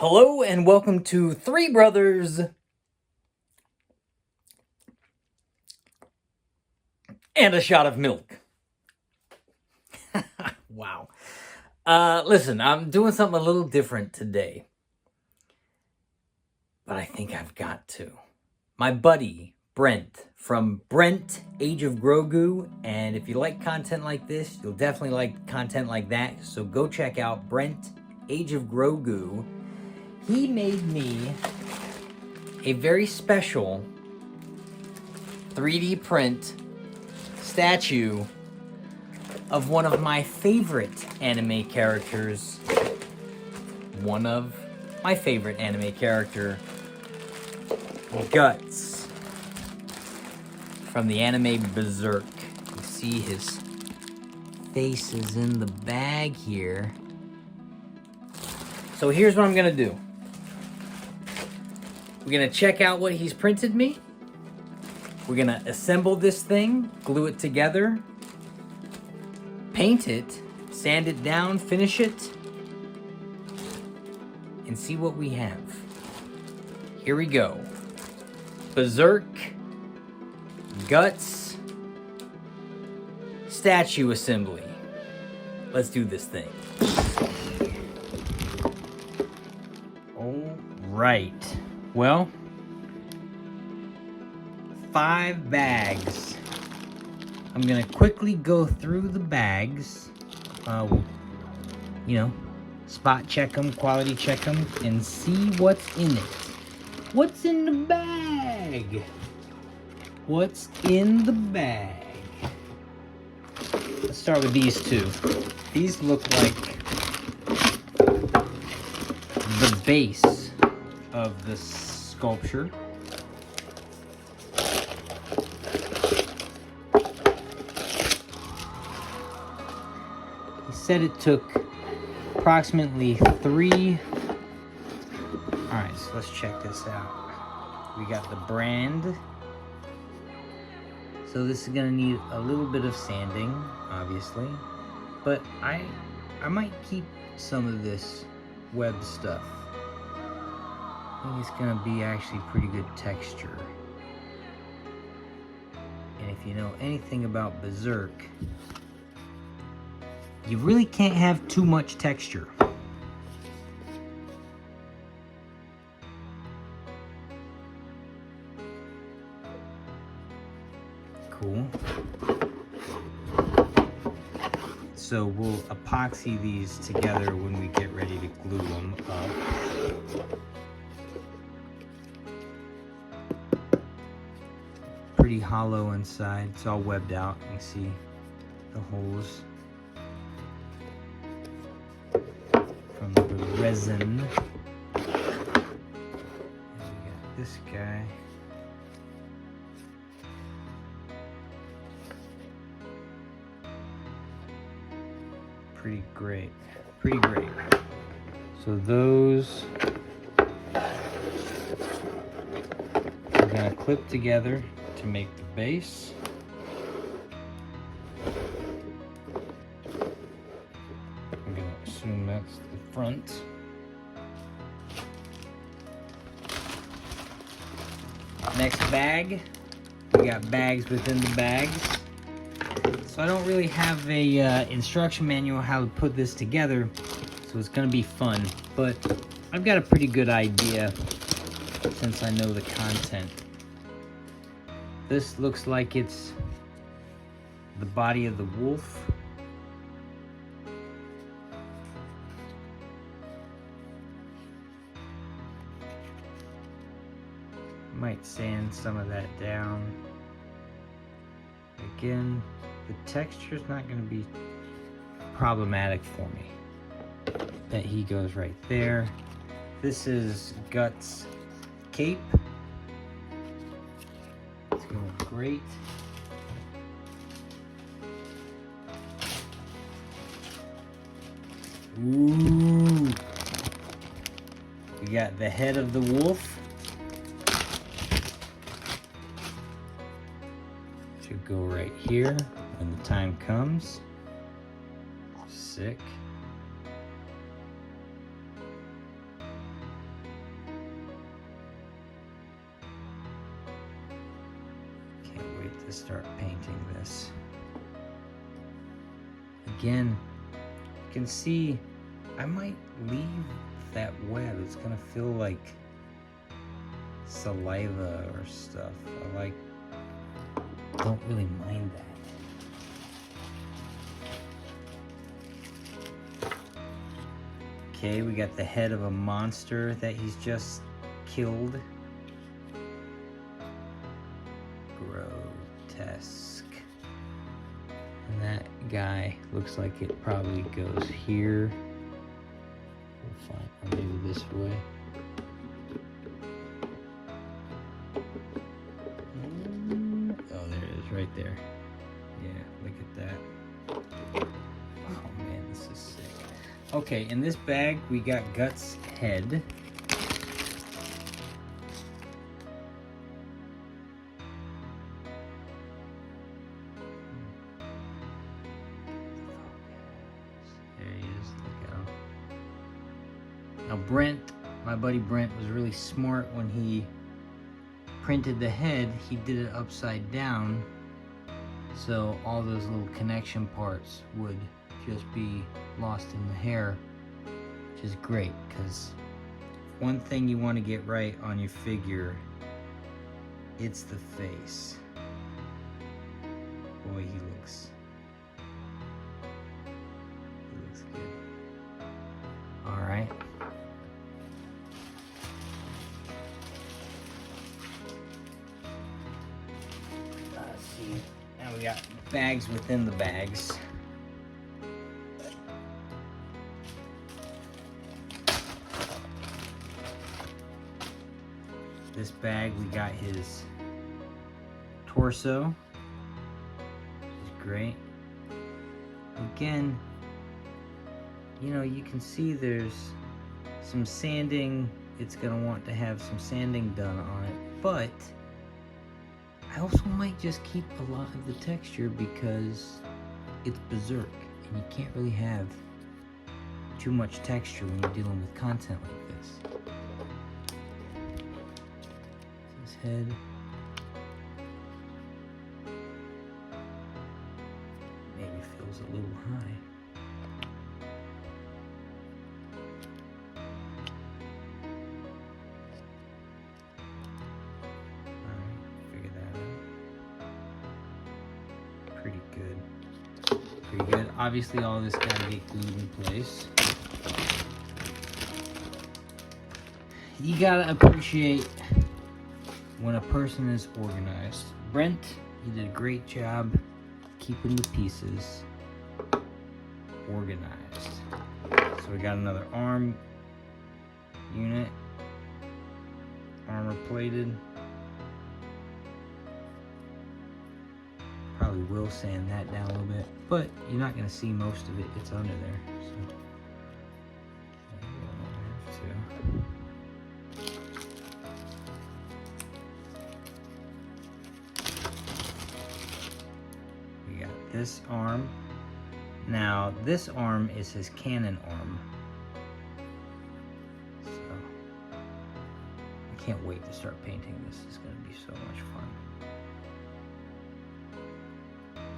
Hello and welcome to Three Brothers and a Shot of Milk. Wow. Listen, I'm doing something a little different today, but I think I've got to. My buddy, Brent, from Brent, Age of Grogu, and if you like content like this, you'll definitely like content like that, so go check out Brent, Age of Grogu. He made me a very special 3D print statue of one of my favorite anime characters. One of my favorite anime character, Guts, from the anime Berserk. You see his face is in the bag here. So here's what I'm gonna do. We're gonna check out what he's printed me. We're gonna assemble this thing, glue it together, paint it, sand it down, finish it, and see what we have. Here we go. Berserk Guts statue assembly. Let's do this thing. All right. Well, 5 bags. I'm gonna quickly go through the bags. Spot check them, quality check them, and see what's in it. What's in the bag? What's in the bag? Let's start with these two. These look like the base of the sculpture. He said it took approximately 3. Alright, so let's check this out. We got the brand. So this is gonna need a little bit of sanding, obviously. But I might keep some of this web stuff. I think it's gonna be actually pretty good texture. And if you know anything about Berserk, you really can't have too much texture. Cool. So we'll epoxy these together when we get ready to glue them up. Pretty hollow inside. It's all webbed out. You can see the holes from the resin. And we got this guy. Pretty great. Pretty great. So those we're gonna clip together to make the base. I'm gonna assume that's the front. Next bag. We got bags within the bags. So I don't really have a instruction manual how to put this together, so it's gonna be fun, but I've got a pretty good idea since I know the content. This looks like it's the body of the wolf. Might sand some of that down. Again, the texture's not going to be problematic for me. That he goes right there. This is Guts' cape. It's going to look great. Ooh. We got the head of the wolf. Should go right here when the time comes. Sick. wait to start painting this. Again, you can see I might leave that web. It's gonna feel like saliva or stuff. I don't really mind that. Okay, we got the head of a monster that he's just killed. Grotesque. And that guy looks like it probably goes here. We'll find, or maybe this way. Oh, there it is, right there. Yeah, look at that. Oh man, this is sick. Okay, in this bag we got Guts' head. Now Brent, my buddy Brent, was really smart when he printed the head. He did it upside down, so all those little connection parts would just be lost in the hair, which is great, because one thing you want to get right on your figure, it's the face. Boy, he looks good. All right. Now we got bags within the bags. This bag, we got his torso, which is great. Again, you know, you can see there's some sanding. It's gonna want to have some sanding done on it, but I also might just keep a lot of the texture because it's Berserk, and you can't really have too much texture when you're dealing with content like this. His head. Maybe feels a little high. Pretty good. Obviously all this gotta get glued in place. You gotta appreciate when a person is organized. Brent, you did a great job keeping the pieces organized. So we got another arm unit, armor plated. Probably will sand that down a little bit, but you're not going to see most of it. It's under there, so you don't have to. We got this arm. Now this arm is his cannon arm, so I can't wait to start painting this. It's going to be so much fun.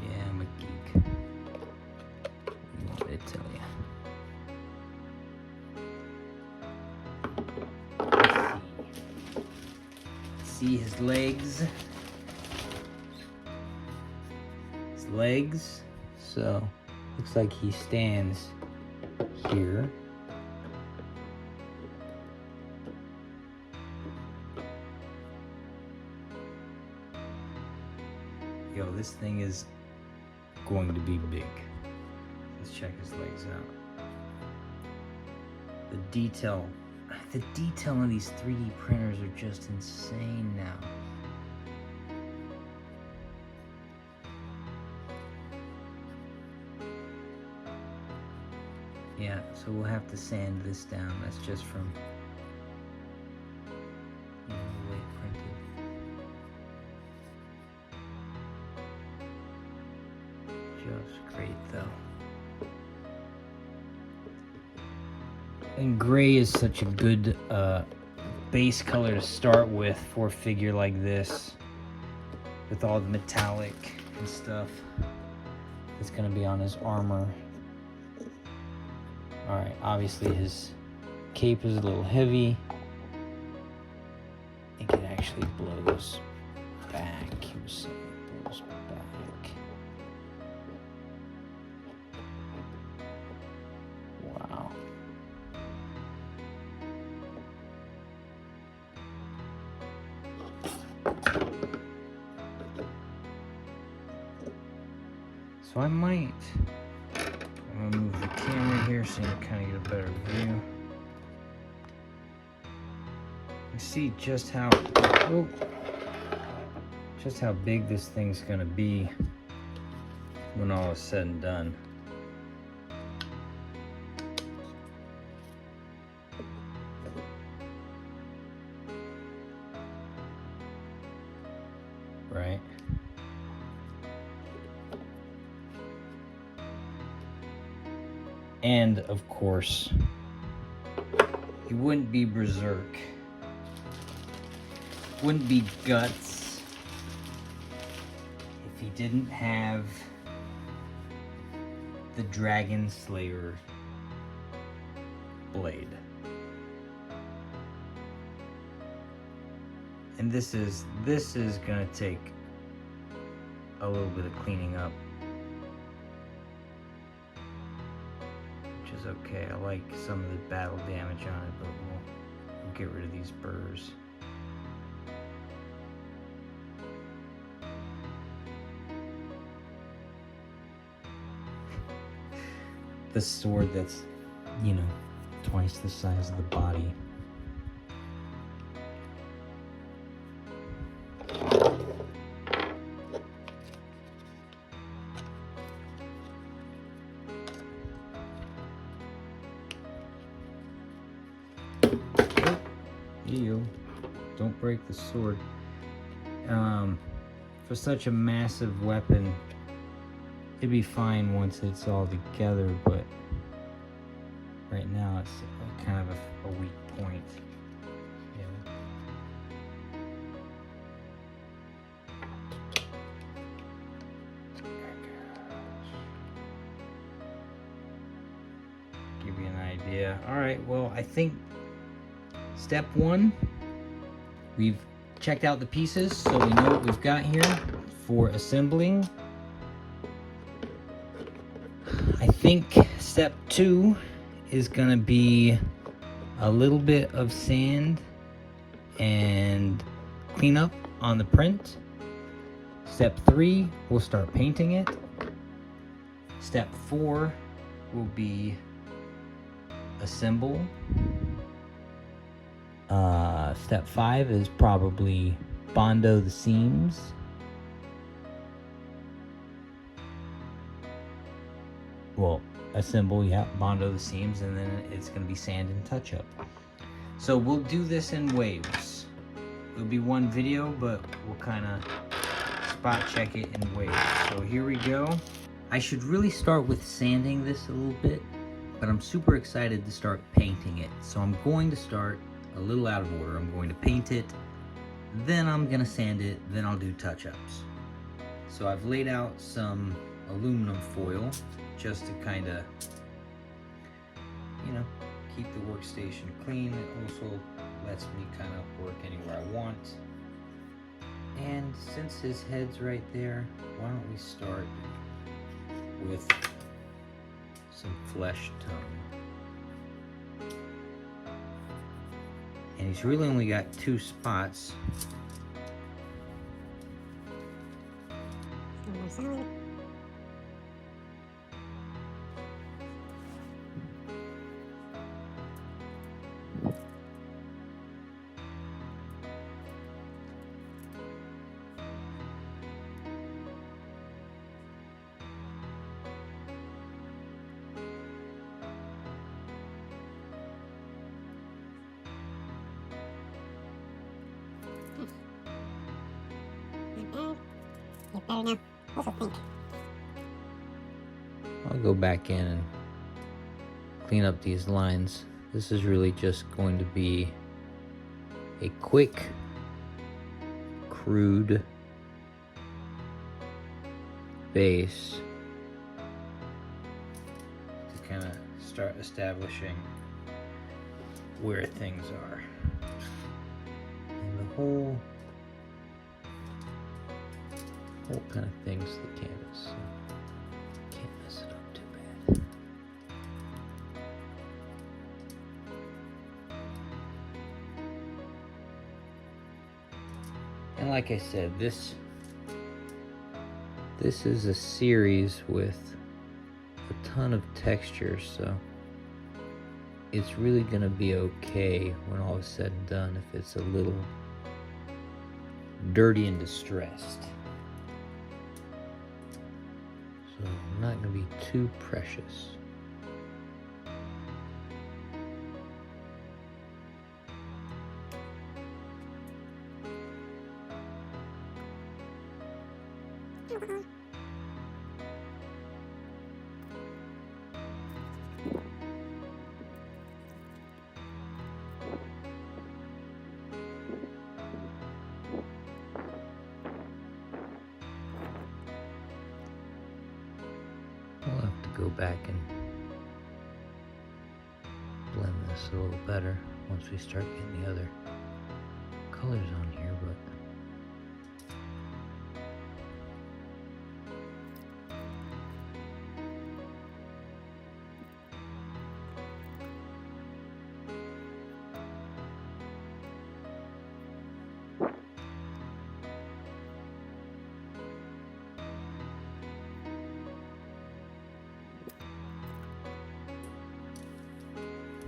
Yeah, I'm a geek. What do you want me to tell you? See his legs. His legs. So, looks like he stands here. Yo, this thing is going to be big. Let's check his legs out. The detail on these 3D printers are just insane now. Yeah, so we'll have to sand this down. That's just from, you know, the way it printed. Just great though. And gray is such a good base color to start with for a figure like this. with all the metallic and stuff that's gonna be on his armor. Alright, obviously his cape is a little heavy. I think it actually blows back. He was saying it blows back. Wow. So I might, I'm gonna move the camera here so you can kind of get a better view. You see just how, just how big this thing's gonna be when all is said and done. Right? And of course, he wouldn't be Berserk, wouldn't be Guts if he didn't have the Dragon Slayer blade. And this is gonna take a little bit of cleaning up, which is okay. I like some of the battle damage on it, but we'll get rid of these burrs. The sword that's, you know, twice the size of the body. You don't break the sword. For such a massive weapon, it'd be fine once it's all together, but right now it's kind of a weak point. Yeah. Give you an idea. All right, well, I think step one, we've checked out the pieces, so we know what we've got here for assembling. I think step two is gonna be a little bit of sand and cleanup on the print. Step three, we'll start painting it. Step four will be assemble. Step five is probably bondo the seams. Well, assemble, yeah, bondo the seams, and then it's going to be sand and touch up. So we'll do this in waves. It'll be one video, but we'll kind of spot check it in waves. So here we go. I should really start with sanding this a little bit, but I'm super excited to start painting it. So I'm going to start a little out of order. I'm going to paint it, then I'm going to sand it, then I'll do touch-ups. So I've laid out some aluminum foil just to kind of, you know, keep the workstation clean. It also lets me kind of work anywhere I want. And since his head's right there, why don't we start with some flesh tone. And he's really only got two spots. I'll go back in and clean up these lines. This is really just going to be a quick, crude base to kind of start establishing where things are. And the whole kind of thing's the canvas, so can't mess it up too bad. And like I said, this is a series with a ton of textures, so it's really gonna be okay when all is said and done if it's a little dirty and distressed. So I'm not gonna be too precious. We'll have to go back and blend this a little better once we start getting the other colors on here, but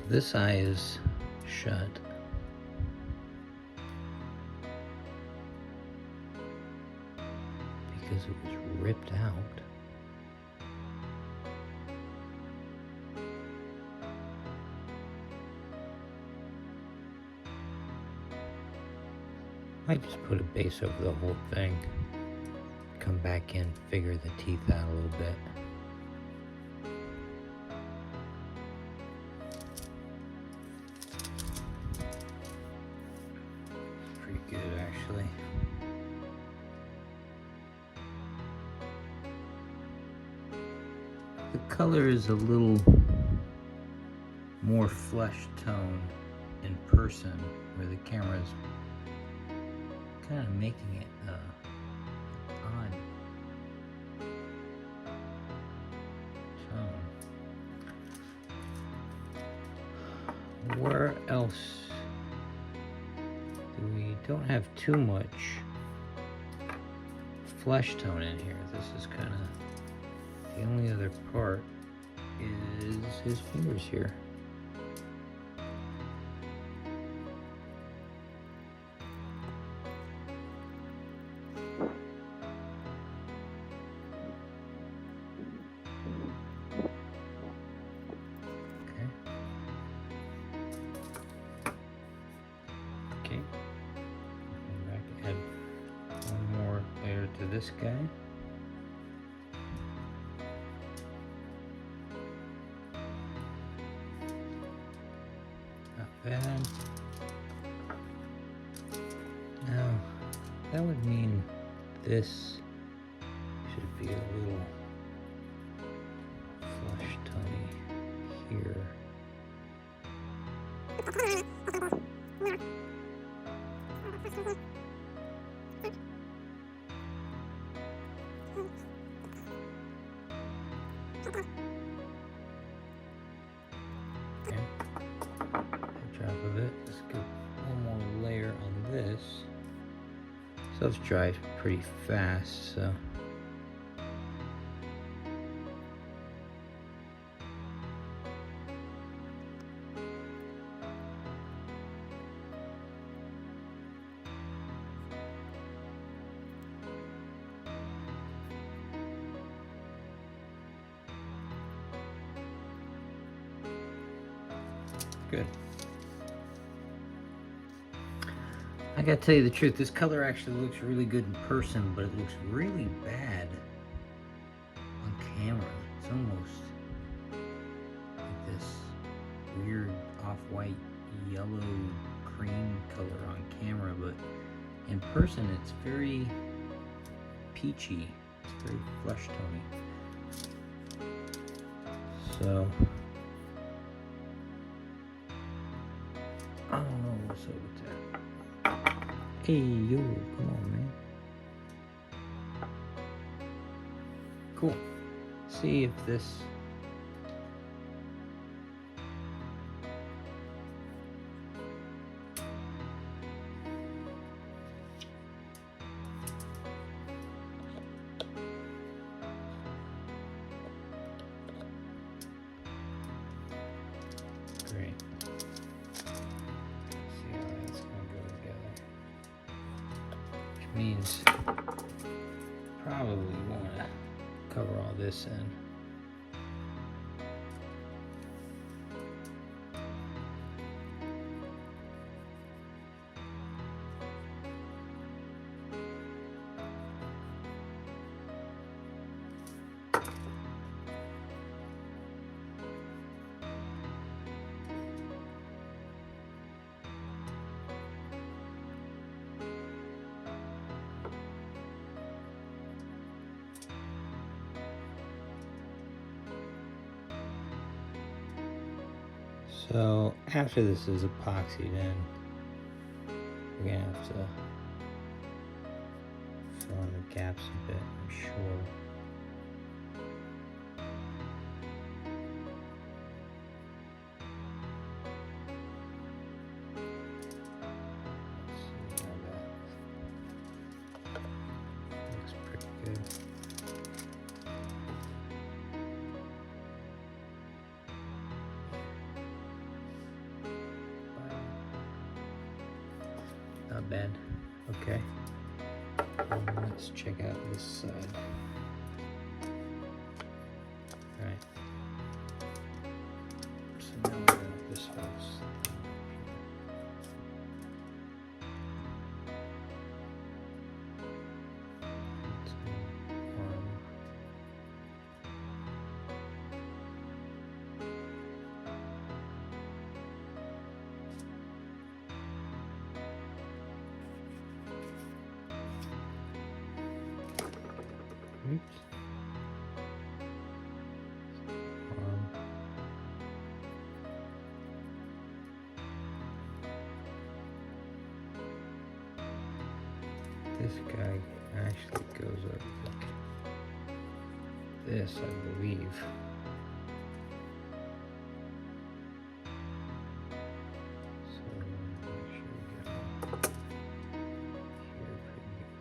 this eye is shut. Because it was ripped out. Might just put a base over the whole thing. Come back in, figure the teeth out a little bit. Pretty good, actually. The color is a little more flesh tone in person, where the camera's kind of making it odd tone. Where else do we don't have too much flesh tone in here? This is kind of the only other part is his fingers here. Okay. Come back and add one more layer to this guy. Not bad. Now, that would mean this should be a little flesh tony here. Okay. Drop of it. Let's get one more layer on this. Stuff dries pretty fast, so. Good. I gotta tell you the truth, this color actually looks really good in person, but it looks really bad on camera. It's almost like this weird off-white yellow cream color on camera, but in person it's very peachy. It's very flush tony. So I don't know what's up with that. Hey yo, come on, man. Cool. See if this. Great. See how that's gonna go together. Which means probably want to cover all this in. So after this is epoxied in, we're gonna have to fill in the gaps a bit, I'm sure. Let's see how that looks pretty good. Not bad. Okay. Let's check out this side. Alright. So now we're going with this house. Oops. This guy actually goes up like this, I believe. So make sure we get here pretty good.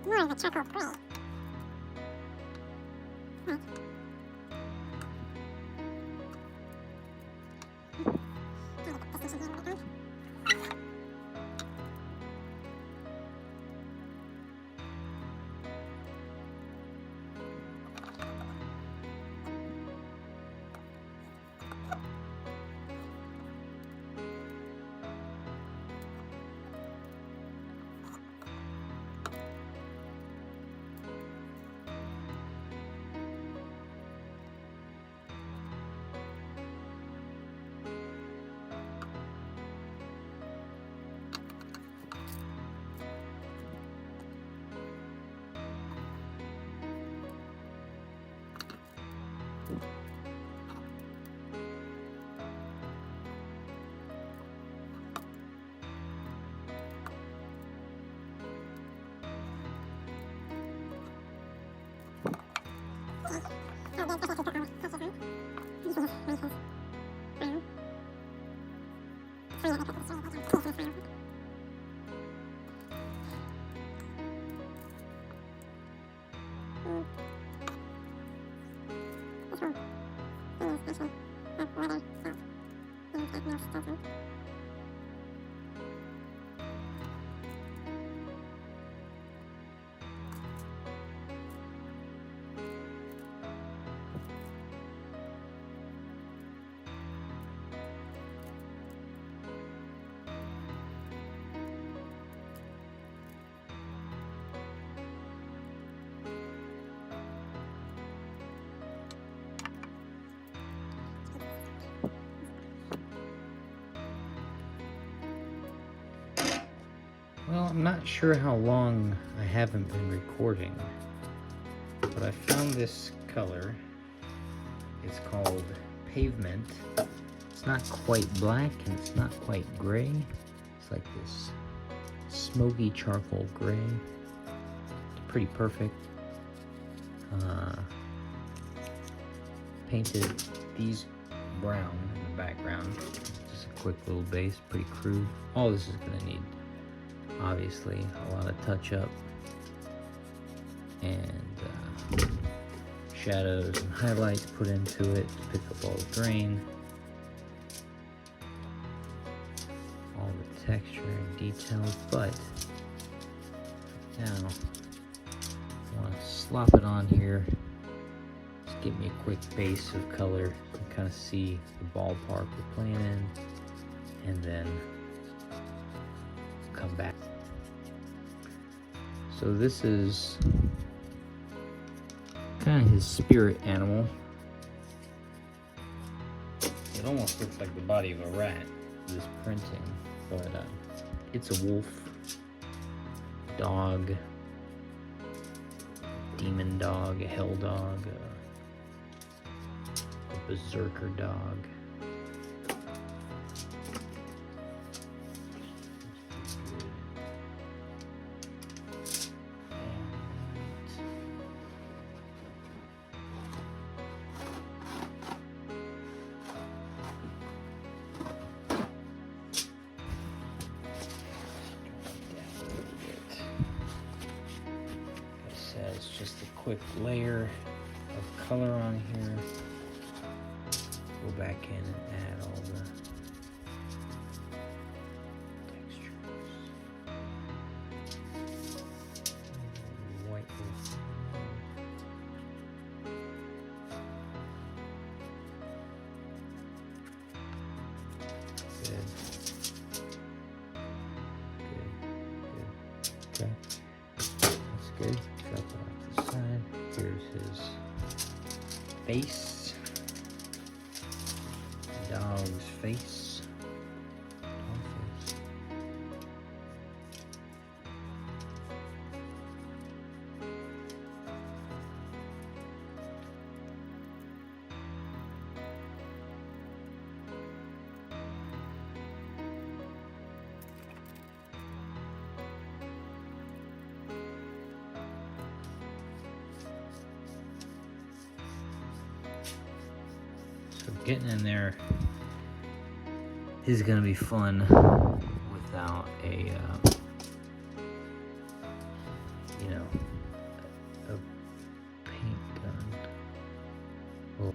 More of a charcoal gray. Right. Well, I'm not sure how long I haven't been recording, but I found this color. It's called Pavement. It's not quite black and it's not quite gray. It's like this smoky charcoal gray. It's pretty perfect. Painted these brown in the background. Just a quick little base, pretty crude. All this is gonna need, obviously, a lot of touch up and shadows and highlights put into it to pick up all the grain, all the texture and details. But now I want to slop it on here, just give me a quick base of color to kind of see the ballpark we're playing in, and then come back. So this is kind of his spirit animal. It almost looks like the body of a rat, this printing, but it's a wolf, dog, demon dog, a hell dog, a berserker dog. It's just a quick layer of color on here. Go back in and add all the textures. White. Good. Good. Okay. That's good. Drop it off the side. Here's his face. Dog's face. Dog face. So getting in there is gonna be fun without a, you know, a paint gun. Well,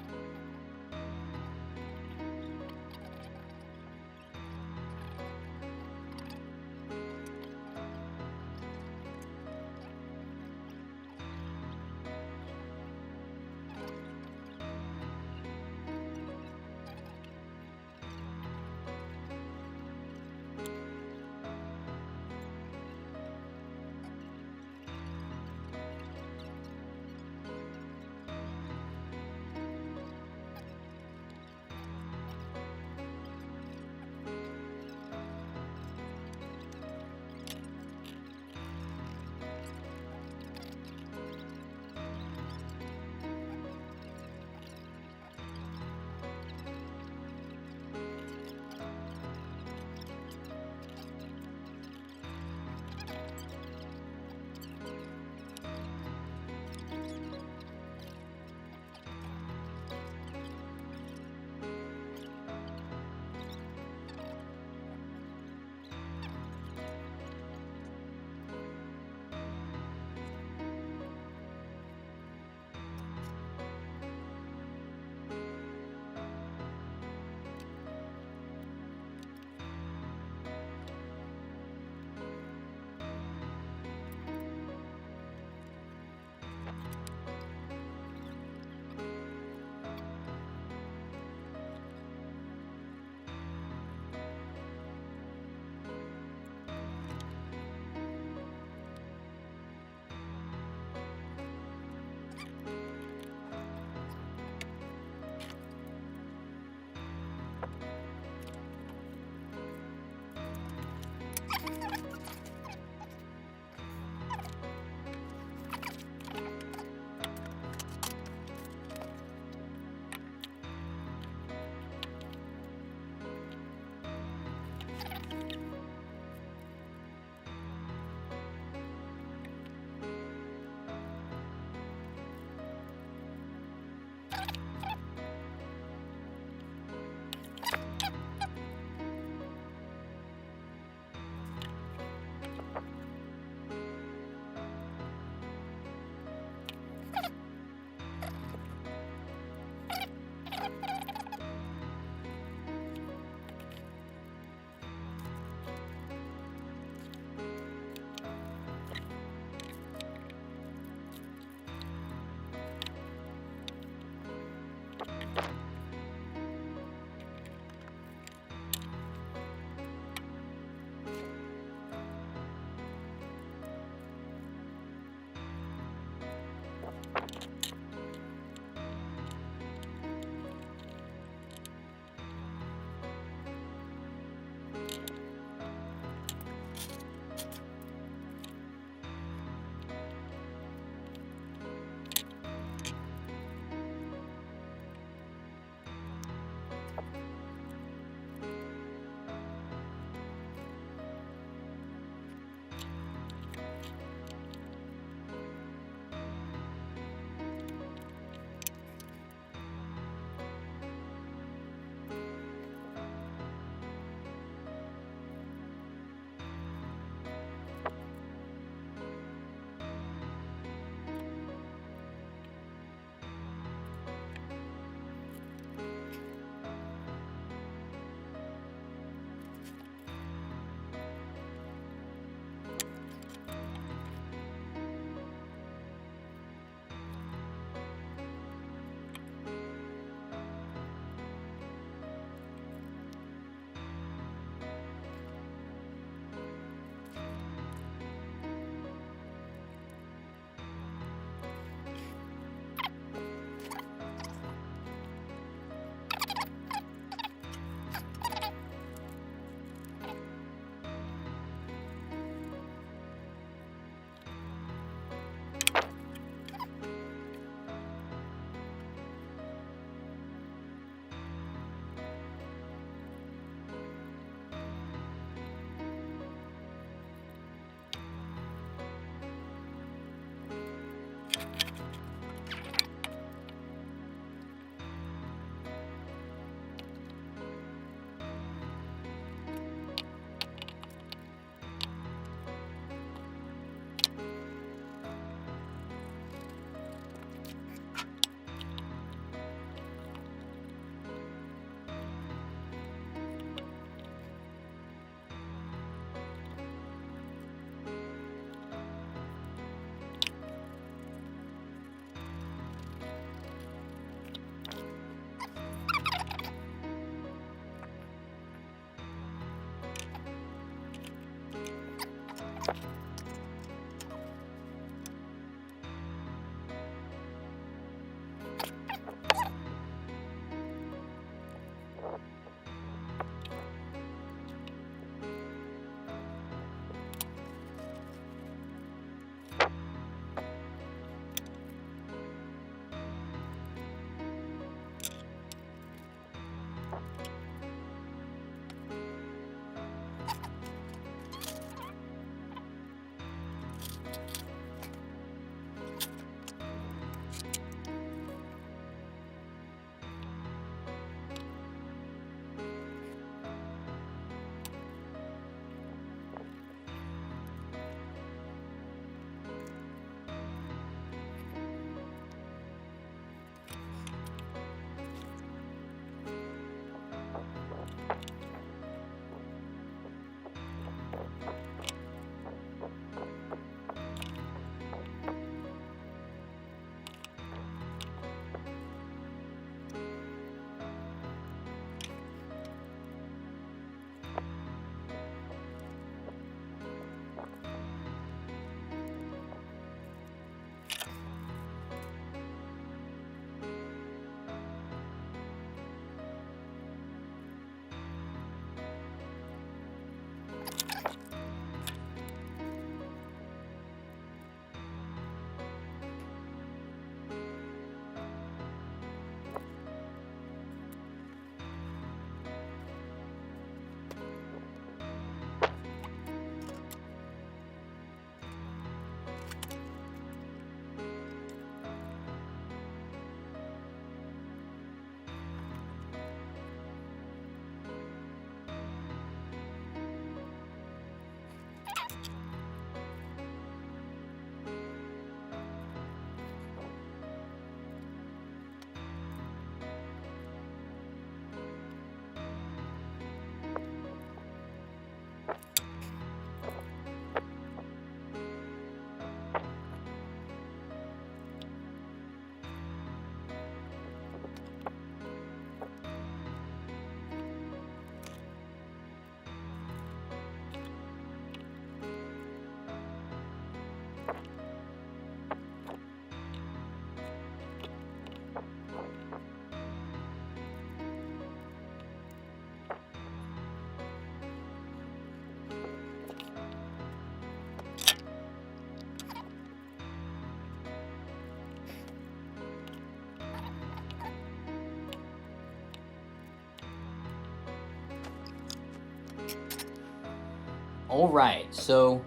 All right, so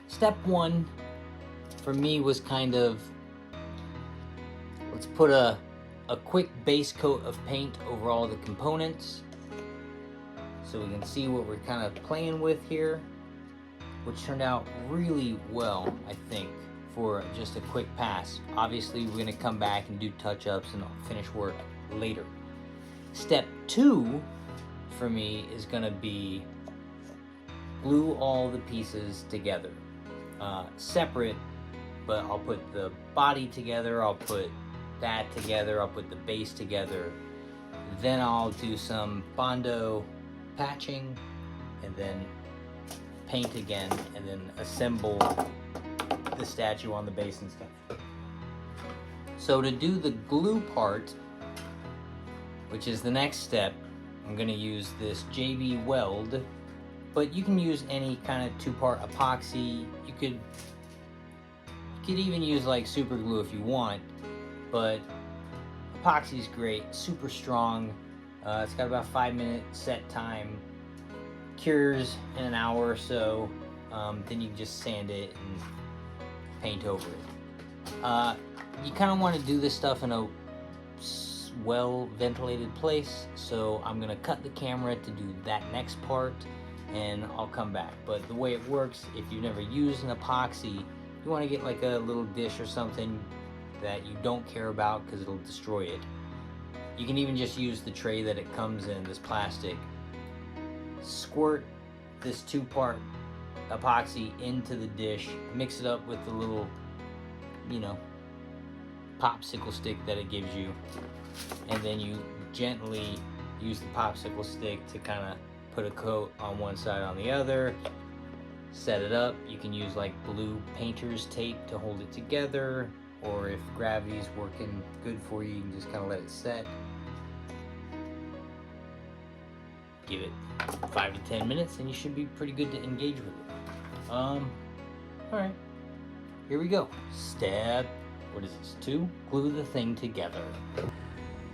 step one for me was kind of, let's put a quick base coat of paint over all the components so we can see what we're kind of playing with here, which turned out really well, I think, for just a quick pass. Obviously, we're gonna come back and do touch-ups and finish work later. Step two for me is gonna be glue all the pieces together, separate, but I'll put the body together, I'll put that together, I'll put the base together, then I'll do some Bondo patching, and then paint again, and then assemble the statue on the base and stuff. So to do the glue part, which is the next step, I'm gonna use this JB Weld, but you can use any kind of two-part epoxy. You could even use like super glue if you want, but epoxy is great, super strong. It's got about 5-minute set time, cures in an hour or so. Then you can just sand it and paint over it. You kind of want to do this stuff in a well ventilated place, so I'm gonna cut the camera to do that next part and I'll come back. But the way it works, if you've never used an epoxy, you want to get like a little dish or something that you don't care about because it'll destroy it. You can even just use the tray that it comes in, this plastic. Squirt this two-part epoxy into the dish, mix it up with the little, popsicle stick that it gives you, and then you gently use the popsicle stick to kind of put a coat on one side on the other, set it up. You can use like blue painter's tape to hold it together, or if gravity's working good for you, you can just kind of let it set. Give it 5 to 10 minutes and you should be pretty good to engage with it. Alright, here we go. Step, what is this, 2? Glue the thing together.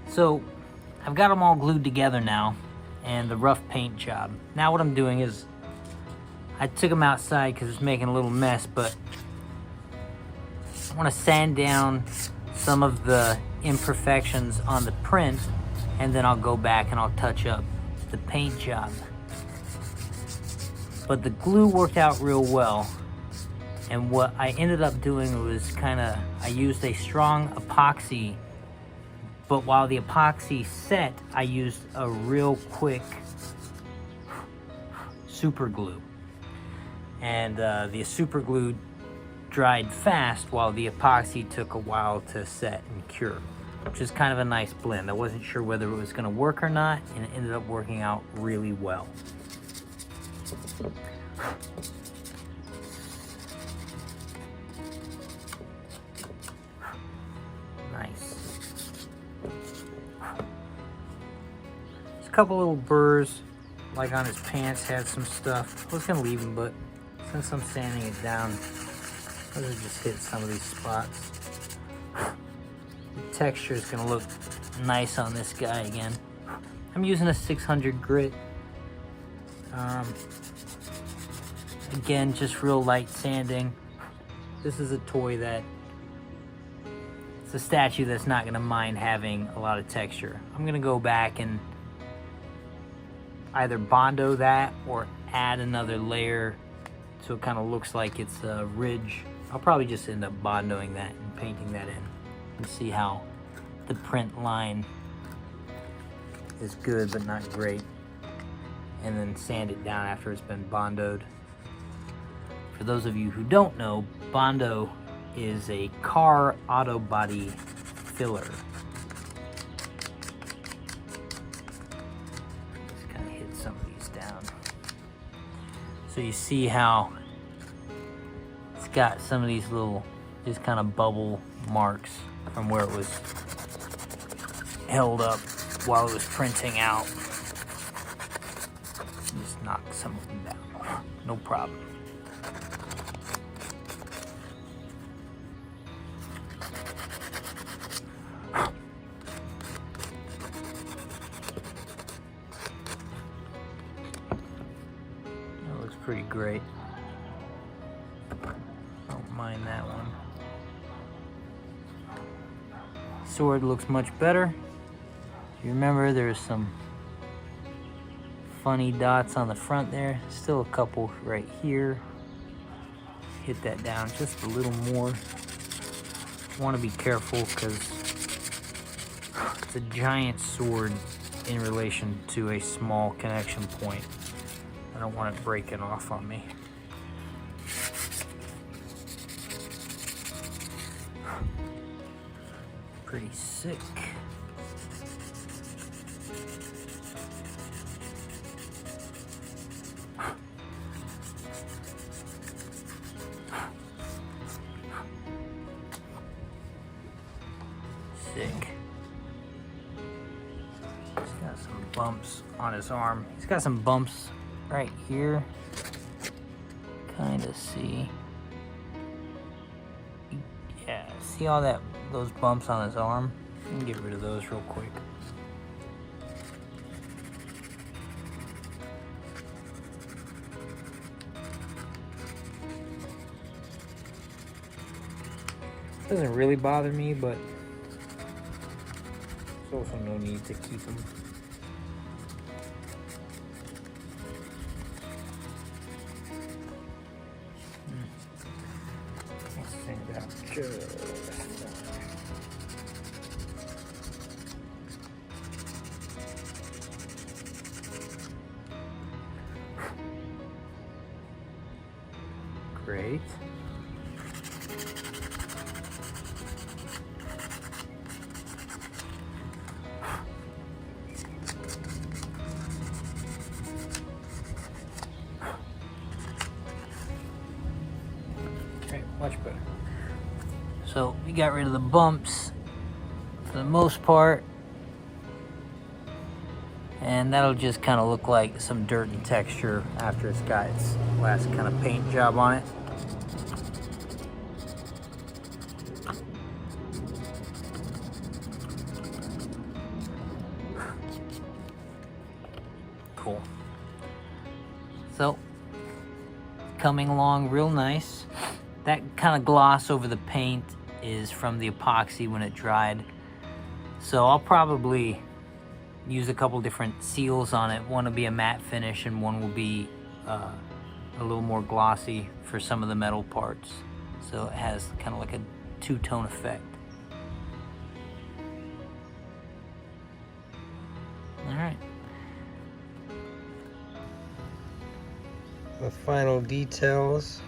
So, I've got them all glued together now, and the rough paint job. Now what I'm doing is, I took them outside because it's making a little mess, but I want to sand down some of the imperfections on the print, and then I'll go back and I'll touch up the paint job. But the glue worked out real well, and what I ended up doing was I used a strong epoxy, but while the epoxy set, I used a real quick super glue, and the super glue dried fast while the epoxy took a while to set and cure, which is kind of a nice blend. I wasn't sure whether it was going to work or not, and it ended up working out really well. Nice. There's a couple little burrs, like on his pants, had some stuff. I was going to leave them, but since I'm sanding it down, I'll just hit some of these spots. The texture is going to look nice on this guy again. I'm using a 600 grit. Again, just real light sanding. This is a toy that, it's a statue that's not going to mind having a lot of texture. I'm going to go back and either Bondo that or add another layer so it kind of looks like it's a ridge. I'll probably just end up Bondoing that and painting that in and see how the print line is good but not great, and then sand it down after it's been Bondoed. For those of you who don't know, Bondo is a car auto body filler. Just kind of hit some of these down. So you see how it's got some of these little just kind of bubble marks from where it was held up while it was printing out. Just knock some of them down, no problem. That looks pretty great. Don't mind that one. Sword looks much better. If you remember, there's some funny dots on the front there. Still a couple right here. Hit that down just a little more. Want to be careful because it's a giant sword in relation to a small connection point. I don't want it breaking off on me. Pretty sick. Sick. He's got some bumps on his arm. He's got some bumps right here. Kind of see. Yeah, see all that, those bumps on his arm? Let me get rid of those real quick. Doesn't really bother me, but there's also no need to keep them. Let's sand out just. Great. Much better. So we got rid of the bumps for the most part. And that'll just kind of look like some dirt and texture after it's got its last kind of paint job on it. Cool. So, coming along real nice. That kind of gloss over the paint is from the epoxy when it dried. So I'll probably use a couple different seals on it. One will be a matte finish and one will be a little more glossy for some of the metal parts. So it has kind of like a two-tone effect. All right. The final details.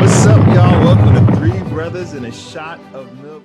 What's up, y'all? Welcome to Three Brothers and a Shot of Milk.